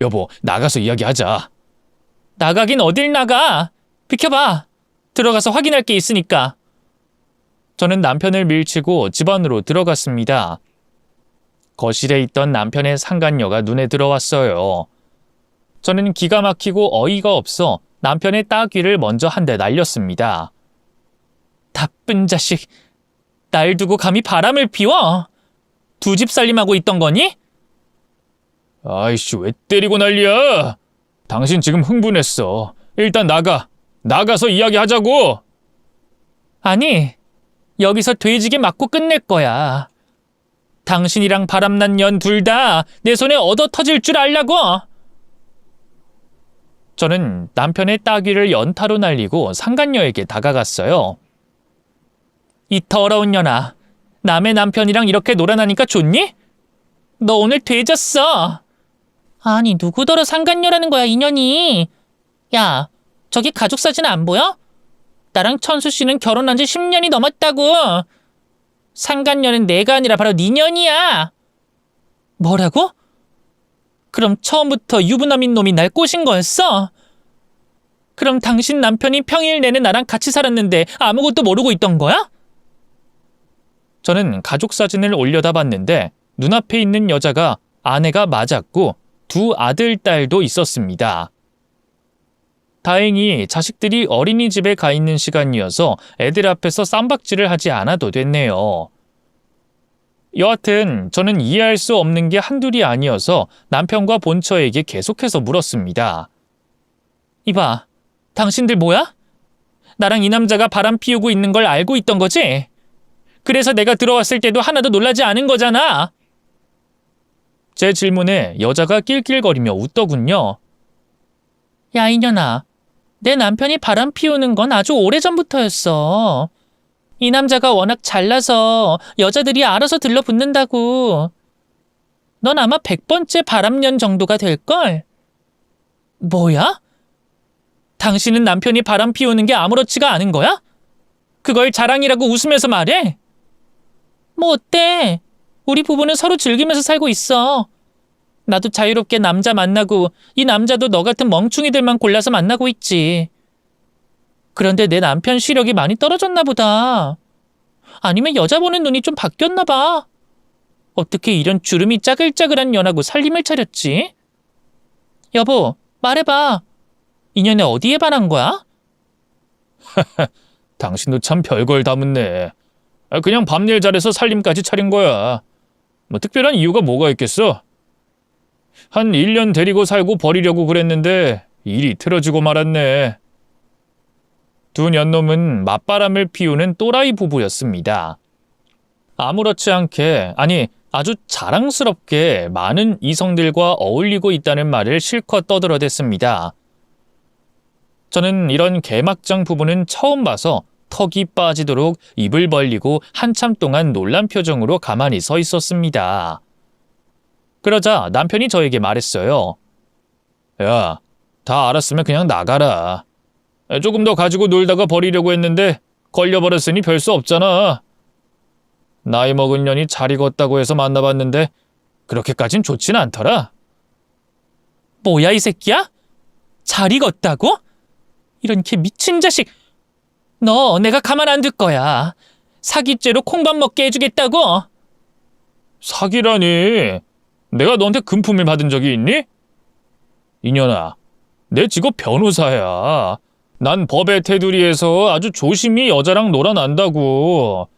여보, 나가서 이야기하자. 나가긴 어딜 나가? 비켜봐. 들어가서 확인할 게 있으니까. 저는 남편을 밀치고 집 안으로 들어갔습니다. 거실에 있던 남편의 상간녀가 눈에 들어왔어요. 저는 기가 막히고 어이가 없어 남편의 따귀를 먼저 한 대 날렸습니다. 나쁜 자식, 날 두고 감히 바람을 피워? 두 집 살림하고 있던 거니? 아이씨, 왜 때리고 난리야? 당신 지금 흥분했어. 일단 나가서 이야기하자고. 아니, 여기서 돼지게 맞고 끝낼 거야. 당신이랑 바람난 년 둘 다 내 손에 얻어 터질 줄 알라고. 저는 남편의 따귀를 연타로 날리고 상간녀에게 다가갔어요. 이 더러운 년아, 남의 남편이랑 이렇게 놀아나니까 좋니? 너 오늘 돼졌어. 아니, 누구더러 상간녀라는 거야, 이년이. 야, 저기 가족 사진 안 보여? 나랑 천수 씨는 결혼한 지 10년이 넘었다고. 상간녀는 내가 아니라 바로 네 년이야. 뭐라고? 그럼 처음부터 유부남인 놈이 날 꼬신 거였어? 그럼 당신 남편이 평일 내내 나랑 같이 살았는데 아무것도 모르고 있던 거야? 저는 가족 사진을 올려다봤는데 눈앞에 있는 여자가 아내가 맞았고 두 아들, 딸도 있었습니다. 다행히 자식들이 어린이집에 가 있는 시간이어서 애들 앞에서 쌈박질을 하지 않아도 됐네요. 여하튼 저는 이해할 수 없는 게 한둘이 아니어서 남편과 본처에게 계속해서 물었습니다. 이봐, 당신들 뭐야? 나랑 이 남자가 바람 피우고 있는 걸 알고 있던 거지? 그래서 내가 들어왔을 때도 하나도 놀라지 않은 거잖아. 제 질문에 여자가 낄낄거리며 웃더군요. 야, 이년아, 내 남편이 바람 피우는 건 아주 오래전부터였어. 이 남자가 워낙 잘나서 여자들이 알아서 들러붙는다고. 넌 아마 100번째 바람년 정도가 될걸? 뭐야? 당신은 남편이 바람 피우는 게 아무렇지가 않은 거야? 그걸 자랑이라고 웃으면서 말해? 뭐 어때? 우리 부부는 서로 즐기면서 살고 있어. 나도 자유롭게 남자 만나고 이 남자도 너 같은 멍충이들만 골라서 만나고 있지. 그런데 내 남편 시력이 많이 떨어졌나 보다. 아니면 여자 보는 눈이 좀 바뀌었나 봐. 어떻게 이런 주름이 짜글짜글한 년하고 살림을 차렸지? 여보, 말해봐. 인연에 어디에 반한 거야? 당신도 참 별걸 다 묻네. 그냥 밤일 잘해서 살림까지 차린 거야. 뭐 특별한 이유가 뭐가 있겠어? 한 1년 데리고 살고 버리려고 그랬는데 일이 틀어지고 말았네. 두 년놈은 맞바람을 피우는 또라이 부부였습니다. 아무렇지 않게, 아니 아주 자랑스럽게 많은 이성들과 어울리고 있다는 말을 실컷 떠들어댔습니다. 저는 이런 개막장 부부는 처음 봐서 턱이 빠지도록 입을 벌리고 한참 동안 놀란 표정으로 가만히 서 있었습니다. 그러자 남편이 저에게 말했어요. 야, 다 알았으면 그냥 나가라. 조금 더 가지고 놀다가 버리려고 했는데 걸려버렸으니 별 수 없잖아. 나이 먹은 년이 잘 익었다고 해서 만나봤는데 그렇게까진 좋진 않더라. 뭐야 이 새끼야? 잘 익었다고? 이런 개 미친 자식. 너 내가 가만 안 둘 거야. 사기죄로 콩밥 먹게 해주겠다고? 사기라니. 내가 너한테 금품을 받은 적이 있니? 이년아, 내 직업 변호사야. 난 법의 테두리에서 아주 조심히 여자랑 놀아난다고.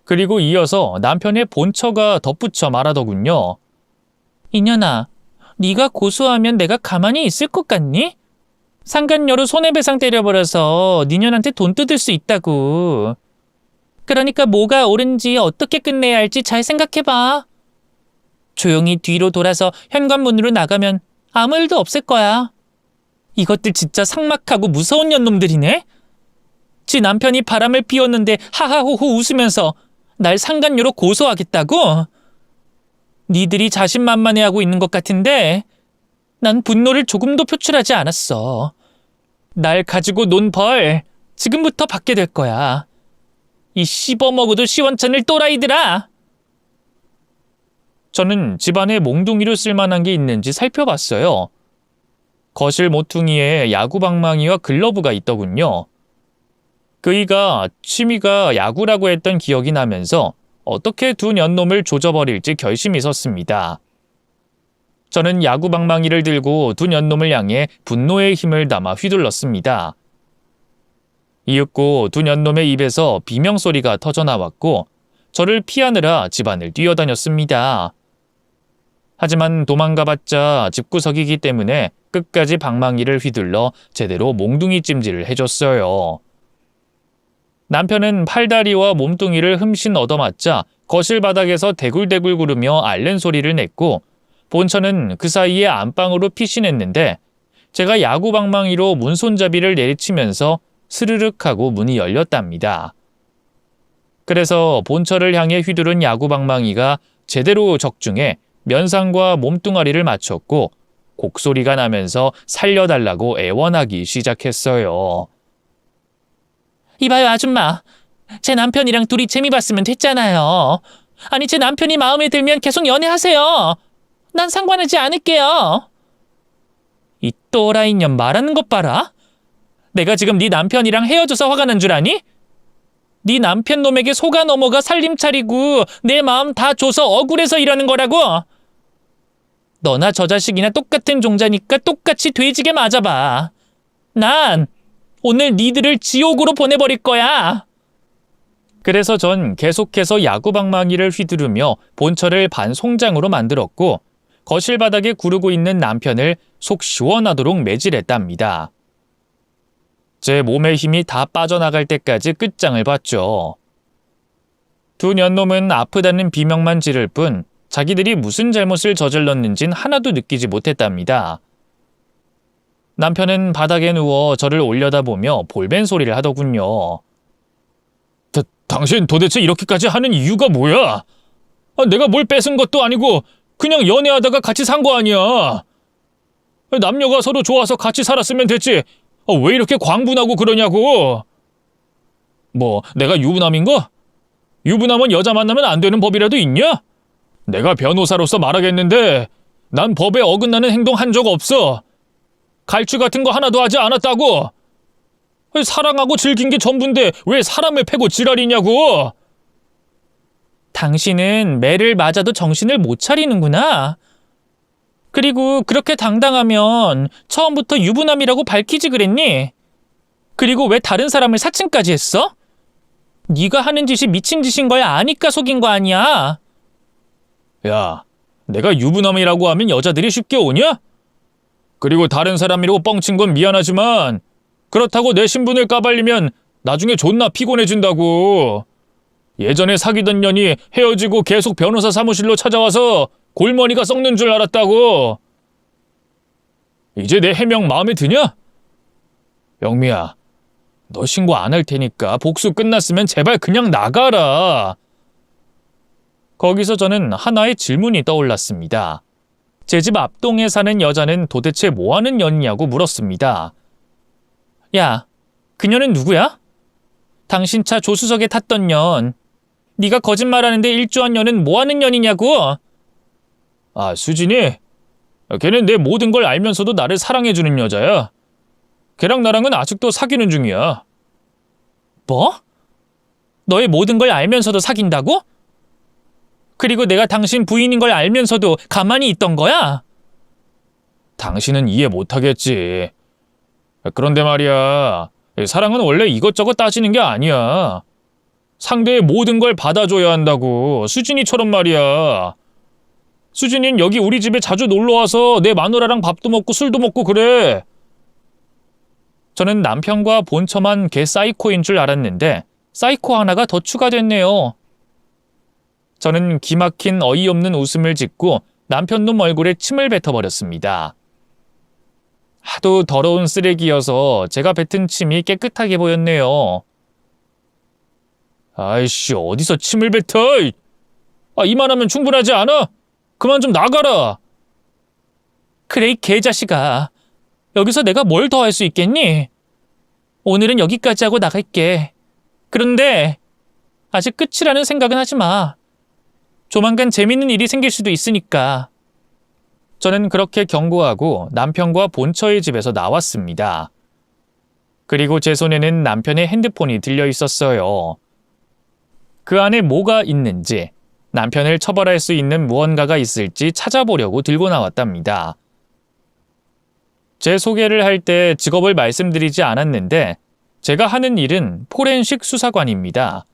그리고 이어서 남편의 본처가 덧붙여 말하더군요. 이년아, 네가 고소하면 내가 가만히 있을 것 같니? 상간녀로 손해배상 때려버려서 니년한테 돈 뜯을 수 있다고. 그러니까 뭐가 옳은지 어떻게 끝내야 할지 잘 생각해봐. 조용히 뒤로 돌아서 현관문으로 나가면 아무 일도 없을 거야. 이것들 진짜 삭막하고 무서운 년놈들이네. 지 남편이 바람을 피웠는데 하하호호 웃으면서 날 상간녀로 고소하겠다고? 니들이 자신만만해하고 있는 것 같은데 난 분노를 조금도 표출하지 않았어. 날 가지고 논 벌 지금부터 받게 될 거야. 이 씹어먹어도 시원찮을 또라이들아. 저는 집안에 몽둥이로 쓸만한 게 있는지 살펴봤어요. 거실 모퉁이에 야구방망이와 글러브가 있더군요. 그이가 취미가 야구라고 했던 기억이 나면서 어떻게 두 년놈을 조져버릴지 결심이 섰습니다. 저는 야구방망이를 들고 두 년놈을 향해 분노의 힘을 담아 휘둘렀습니다. 이윽고 두 년놈의 입에서 비명소리가 터져나왔고 저를 피하느라 집안을 뛰어다녔습니다. 하지만 도망가봤자 집구석이기 때문에 끝까지 방망이를 휘둘러 제대로 몽둥이 찜질을 해줬어요. 남편은 팔다리와 몸뚱이를 흠씬 얻어맞자 거실 바닥에서 대굴대굴 구르며 앓는 소리를 냈고 본처는 그 사이에 안방으로 피신했는데 제가 야구방망이로 문손잡이를 내리치면서 스르륵 하고 문이 열렸답니다. 그래서 본처를 향해 휘두른 야구방망이가 제대로 적중해 면상과 몸뚱아리를 맞췄고 곡소리가 나면서 살려달라고 애원하기 시작했어요. 이봐요 아줌마. 제 남편이랑 둘이 재미 봤으면 됐잖아요. 아니 제 남편이 마음에 들면 계속 연애하세요. 난 상관하지 않을게요. 이 또라이 년 말하는 것 봐라. 내가 지금 네 남편이랑 헤어져서 화가 난 줄 아니? 네 남편 놈에게 속아 넘어가 살림 차리고 내 마음 다 줘서 억울해서 이러는 거라고. 너나 저 자식이나 똑같은 종자니까 똑같이 돼지게 맞아봐. 난 오늘 니들을 지옥으로 보내버릴 거야. 그래서 전 계속해서 야구방망이를 휘두르며 본처를 반송장으로 만들었고 거실 바닥에 구르고 있는 남편을 속 시원하도록 매질했답니다. 제 몸의 힘이 다 빠져나갈 때까지 끝장을 봤죠. 두 년놈은 아프다는 비명만 지를 뿐 자기들이 무슨 잘못을 저질렀는진 하나도 느끼지 못했답니다. 남편은 바닥에 누워 저를 올려다보며 볼멘 소리를 하더군요. 당신 도대체 이렇게까지 하는 이유가 뭐야? 내가 뭘 뺏은 것도 아니고 그냥 연애하다가 같이 산 거 아니야. 남녀가 서로 좋아서 같이 살았으면 됐지. 왜 이렇게 광분하고 그러냐고. 뭐 내가 유부남인가? 유부남은 여자 만나면 안 되는 법이라도 있냐? 내가 변호사로서 말하겠는데 난 법에 어긋나는 행동 한 적 없어. 갈취 같은 거 하나도 하지 않았다고. 사랑하고 즐긴 게 전부인데 왜 사람을 패고 지랄이냐고. 당신은 매를 맞아도 정신을 못 차리는구나. 그리고 그렇게 당당하면 처음부터 유부남이라고 밝히지 그랬니? 그리고 왜 다른 사람을 사칭까지 했어? 네가 하는 짓이 미친 짓인 거야 아니까 속인 거 아니야? 야, 내가 유부남이라고 하면 여자들이 쉽게 오냐? 그리고 다른 사람이라고 뻥친 건 미안하지만 그렇다고 내 신분을 까발리면 나중에 존나 피곤해진다고. 예전에 사귀던 년이 헤어지고 계속 변호사 사무실로 찾아와서 골머리가 썩는 줄 알았다고. 이제 내 해명 마음에 드냐? 영미야, 너 신고 안 할 테니까 복수 끝났으면 제발 그냥 나가라. 거기서 저는 하나의 질문이 떠올랐습니다. 제 집 앞동에 사는 여자는 도대체 뭐 하는 년이냐고 물었습니다. 야, 그녀는 누구야? 당신 차 조수석에 탔던 년. 네가 거짓말하는데 일조한 년은 뭐 하는 년이냐고? 아, 수진이? 걔는 내 모든 걸 알면서도 나를 사랑해주는 여자야. 걔랑 나랑은 아직도 사귀는 중이야. 뭐? 너의 모든 걸 알면서도 사귄다고? 그리고 내가 당신 부인인 걸 알면서도 가만히 있던 거야? 당신은 이해 못하겠지. 그런데 말이야, 사랑은 원래 이것저것 따지는 게 아니야. 상대의 모든 걸 받아줘야 한다고. 수진이처럼 말이야. 수진이는 여기 우리 집에 자주 놀러와서 내 마누라랑 밥도 먹고 술도 먹고 그래. 저는 남편과 본처만 걔 사이코인 줄 알았는데 사이코 하나가 더 추가됐네요. 저는 기막힌 어이없는 웃음을 짓고 남편 놈 얼굴에 침을 뱉어버렸습니다. 하도 더러운 쓰레기여서 제가 뱉은 침이 깨끗하게 보였네요. 아이씨, 어디서 침을 뱉어? 이만하면 충분하지 않아? 그만 좀 나가라. 그래, 이 개자식아. 여기서 내가 뭘 더 할 수 있겠니? 오늘은 여기까지 하고 나갈게. 그런데 아직 끝이라는 생각은 하지 마. 조만간 재밌는 일이 생길 수도 있으니까. 저는 그렇게 경고하고 남편과 본처의 집에서 나왔습니다. 그리고 제 손에는 남편의 핸드폰이 들려 있었어요. 그 안에 뭐가 있는지, 남편을 처벌할 수 있는 무언가가 있을지 찾아보려고 들고 나왔답니다. 제 소개를 할 때 직업을 말씀드리지 않았는데 제가 하는 일은 포렌식 수사관입니다.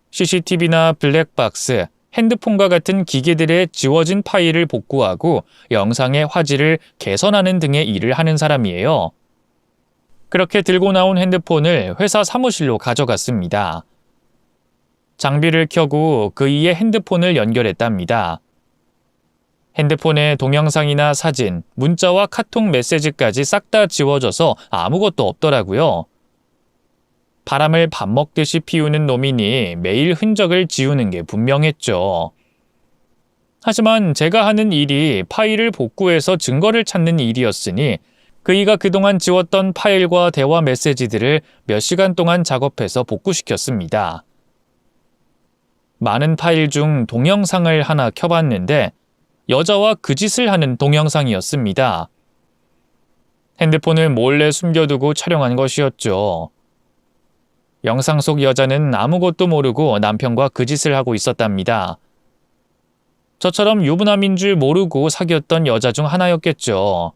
CCTV나 블랙박스, 핸드폰과 같은 기계들의 지워진 파일을 복구하고 영상의 화질을 개선하는 등의 일을 하는 사람이에요. 그렇게 들고 나온 핸드폰을 회사 사무실로 가져갔습니다. 장비를 켜고 그 이에 핸드폰을 연결했답니다. 핸드폰에 동영상이나 사진, 문자와 카톡 메시지까지 싹 다 지워져서 아무것도 없더라고요. 바람을 밥 먹듯이 피우는 놈이니 매일 흔적을 지우는 게 분명했죠. 하지만 제가 하는 일이 파일을 복구해서 증거를 찾는 일이었으니 그이가 그동안 지웠던 파일과 대화 메시지들을 몇 시간 동안 작업해서 복구시켰습니다. 많은 파일 중 동영상을 하나 켜봤는데 여자와 그 짓을 하는 동영상이었습니다. 핸드폰을 몰래 숨겨두고 촬영한 것이었죠. 영상 속 여자는 아무것도 모르고 남편과 그 짓을 하고 있었답니다. 저처럼 유부남인 줄 모르고 사귀었던 여자 중 하나였겠죠.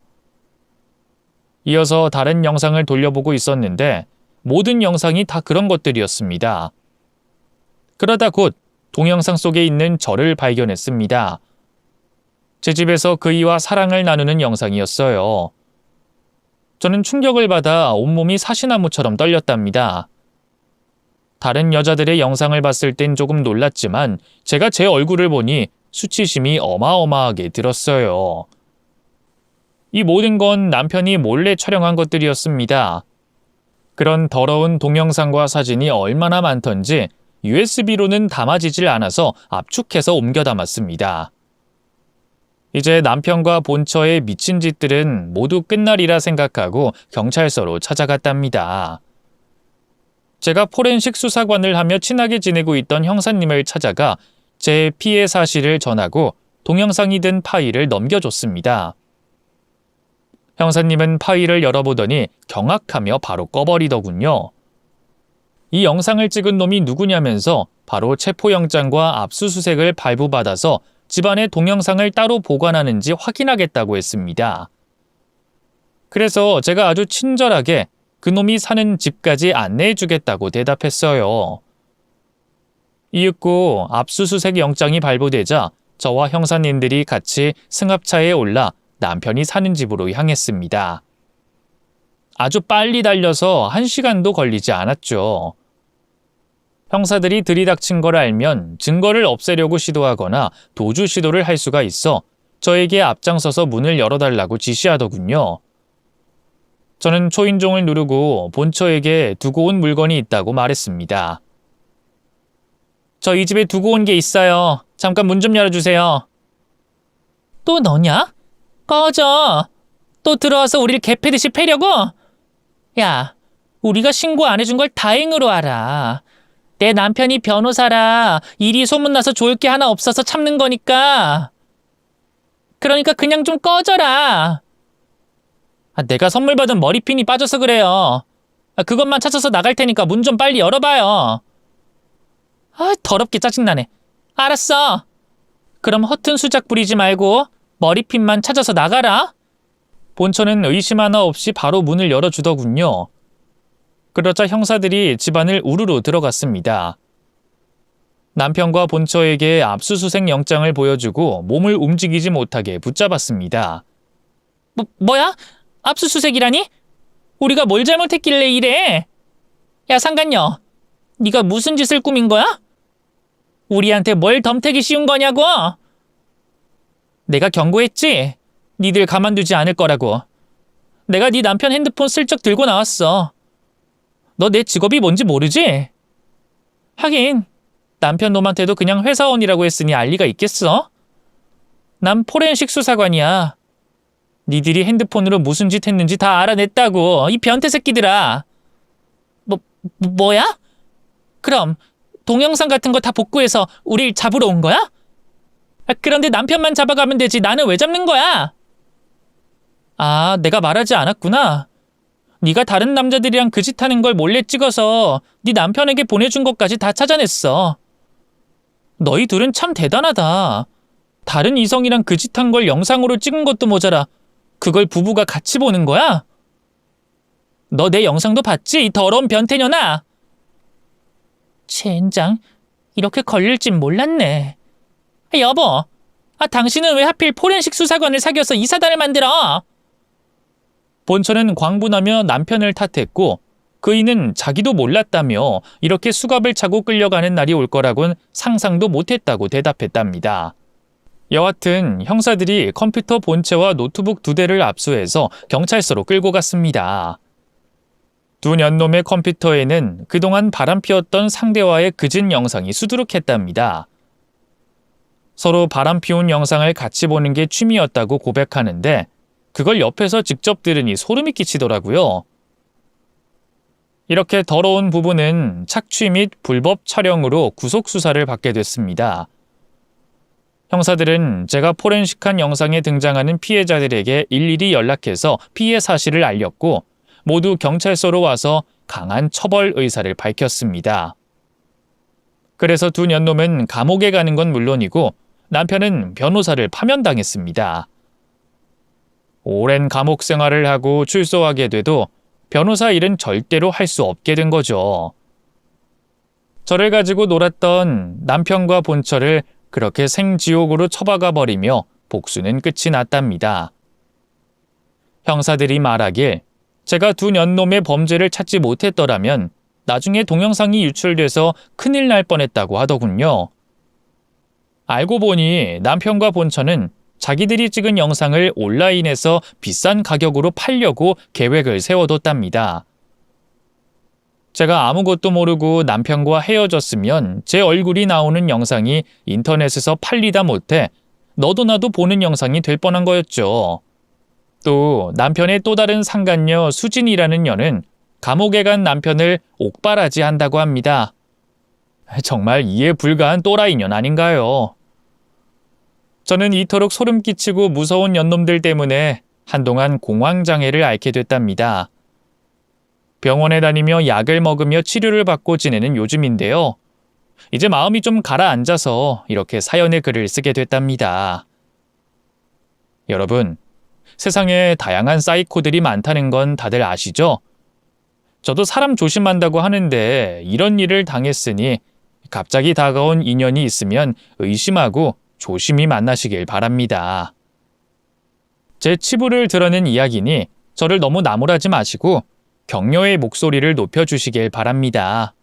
이어서 다른 영상을 돌려보고 있었는데 모든 영상이 다 그런 것들이었습니다. 그러다 곧 동영상 속에 있는 저를 발견했습니다. 제 집에서 그이와 사랑을 나누는 영상이었어요. 저는 충격을 받아 온몸이 사시나무처럼 떨렸답니다. 다른 여자들의 영상을 봤을 땐 조금 놀랐지만 제가 제 얼굴을 보니 수치심이 어마어마하게 들었어요. 이 모든 건 남편이 몰래 촬영한 것들이었습니다. 그런 더러운 동영상과 사진이 얼마나 많던지 USB로는 담아지질 않아서 압축해서 옮겨 담았습니다. 이제 남편과 본처의 미친 짓들은 모두 끝날이라 생각하고 경찰서로 찾아갔답니다. 제가 포렌식 수사관을 하며 친하게 지내고 있던 형사님을 찾아가 제 피해 사실을 전하고 동영상이 든 파일을 넘겨줬습니다. 형사님은 파일을 열어보더니 경악하며 바로 꺼버리더군요. 이 영상을 찍은 놈이 누구냐면서 바로 체포영장과 압수수색을 발부받아서 집안에 동영상을 따로 보관하는지 확인하겠다고 했습니다. 그래서 제가 아주 친절하게 그놈이 사는 집까지 안내해주겠다고 대답했어요. 이윽고 압수수색 영장이 발부되자 저와 형사님들이 같이 승합차에 올라 남편이 사는 집으로 향했습니다. 아주 빨리 달려서 1시간도 걸리지 않았죠. 형사들이 들이닥친 걸 알면 증거를 없애려고 시도하거나 도주 시도를 할 수가 있어 저에게 앞장서서 문을 열어달라고 지시하더군요. 저는 초인종을 누르고 본처에게 두고 온 물건이 있다고 말했습니다. 저 이 집에 두고 온 게 있어요. 잠깐 문 좀 열어주세요. 또 너냐? 꺼져. 또 들어와서 우리를 개패듯이 패려고? 야, 우리가 신고 안 해준 걸 다행으로 알아. 내 남편이 변호사라 일이 소문나서 좋을 게 하나 없어서 참는 거니까. 그러니까 그냥 좀 꺼져라. 내가 선물 받은 머리핀이 빠져서 그래요. 그것만 찾아서 나갈 테니까 문 좀 빨리 열어봐요. 더럽게 짜증나네. 알았어. 그럼 허튼 수작 부리지 말고 머리핀만 찾아서 나가라. 본처는 의심 하나 없이 바로 문을 열어주더군요. 그러자 형사들이 집안을 우르르 들어갔습니다. 남편과 본처에게 압수수색 영장을 보여주고 몸을 움직이지 못하게 붙잡았습니다. 뭐야? 압수수색이라니? 우리가 뭘 잘못했길래 이래? 야, 상간녀. 네가 무슨 짓을 꾸민 거야? 우리한테 뭘 덤태기 씌운 거냐고? 내가 경고했지? 니들 가만두지 않을 거라고. 내가 네 남편 핸드폰 슬쩍 들고 나왔어. 너 내 직업이 뭔지 모르지? 하긴 남편 놈한테도 그냥 회사원이라고 했으니 알 리가 있겠어? 난 포렌식 수사관이야. 니들이 핸드폰으로 무슨 짓 했는지 다 알아냈다고, 이 변태 새끼들아. 뭐야? 그럼 동영상 같은 거 다 복구해서 우릴 잡으러 온 거야? 그런데 남편만 잡아가면 되지 나는 왜 잡는 거야? 내가 말하지 않았구나. 네가 다른 남자들이랑 그 짓 하는 걸 몰래 찍어서 네 남편에게 보내준 것까지 다 찾아냈어. 너희 둘은 참 대단하다. 다른 이성이랑 그 짓 한 걸 영상으로 찍은 것도 모자라 그걸 부부가 같이 보는 거야? 너 내 영상도 봤지? 이 더러운 변태년아. 젠장, 이렇게 걸릴 진 몰랐네. 여보, 당신은 왜 하필 포렌식 수사관을 사귀어서 이 사단을 만들어? 본처는 광분하며 남편을 탓했고 그이는 자기도 몰랐다며 이렇게 수갑을 차고 끌려가는 날이 올 거라곤 상상도 못했다고 대답했답니다. 여하튼 형사들이 컴퓨터 본체와 노트북 2대를 압수해서 경찰서로 끌고 갔습니다. 두 년놈의 컴퓨터에는 그동안 바람피웠던 상대와의 그짓 영상이 수두룩했답니다. 서로 바람피운 영상을 같이 보는 게 취미였다고 고백하는데 그걸 옆에서 직접 들으니 소름이 끼치더라고요. 이렇게 더러운 부부는 착취 및 불법 촬영으로 구속수사를 받게 됐습니다. 형사들은 제가 포렌식한 영상에 등장하는 피해자들에게 일일이 연락해서 피해 사실을 알렸고 모두 경찰서로 와서 강한 처벌 의사를 밝혔습니다. 그래서 두 년놈은 감옥에 가는 건 물론이고 남편은 변호사를 파면당했습니다. 오랜 감옥 생활을 하고 출소하게 돼도 변호사 일은 절대로 할 수 없게 된 거죠. 저를 가지고 놀았던 남편과 본처를 그렇게 생지옥으로 처박아 버리며 복수는 끝이 났답니다. 형사들이 말하길 제가 두 년놈의 범죄를 찾지 못했더라면 나중에 동영상이 유출돼서 큰일 날 뻔했다고 하더군요. 알고 보니 남편과 본처는 자기들이 찍은 영상을 온라인에서 비싼 가격으로 팔려고 계획을 세워뒀답니다. 제가 아무것도 모르고 남편과 헤어졌으면 제 얼굴이 나오는 영상이 인터넷에서 팔리다 못해 너도 나도 보는 영상이 될 뻔한 거였죠. 또 남편의 또 다른 상간녀 수진이라는 년은 감옥에 간 남편을 옥바라지 한다고 합니다. 정말 이해 불가한 또라이년 아닌가요? 저는 이토록 소름 끼치고 무서운 년놈들 때문에 한동안 공황장애를 앓게 됐답니다. 병원에 다니며 약을 먹으며 치료를 받고 지내는 요즘인데요. 이제 마음이 좀 가라앉아서 이렇게 사연의 글을 쓰게 됐답니다. 여러분, 세상에 다양한 사이코들이 많다는 건 다들 아시죠? 저도 사람 조심한다고 하는데 이런 일을 당했으니 갑자기 다가온 인연이 있으면 의심하고 조심히 만나시길 바랍니다. 제 치부를 드러낸 이야기니 저를 너무 나무라지 마시고 격려의 목소리를 높여주시길 바랍니다.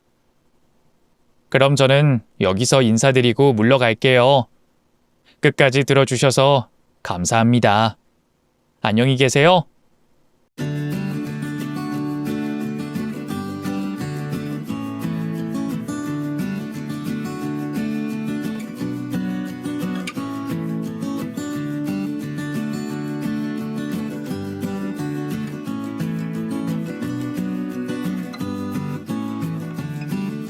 그럼 저는 여기서 인사드리고 물러갈게요. 끝까지 들어주셔서 감사합니다. 안녕히 계세요.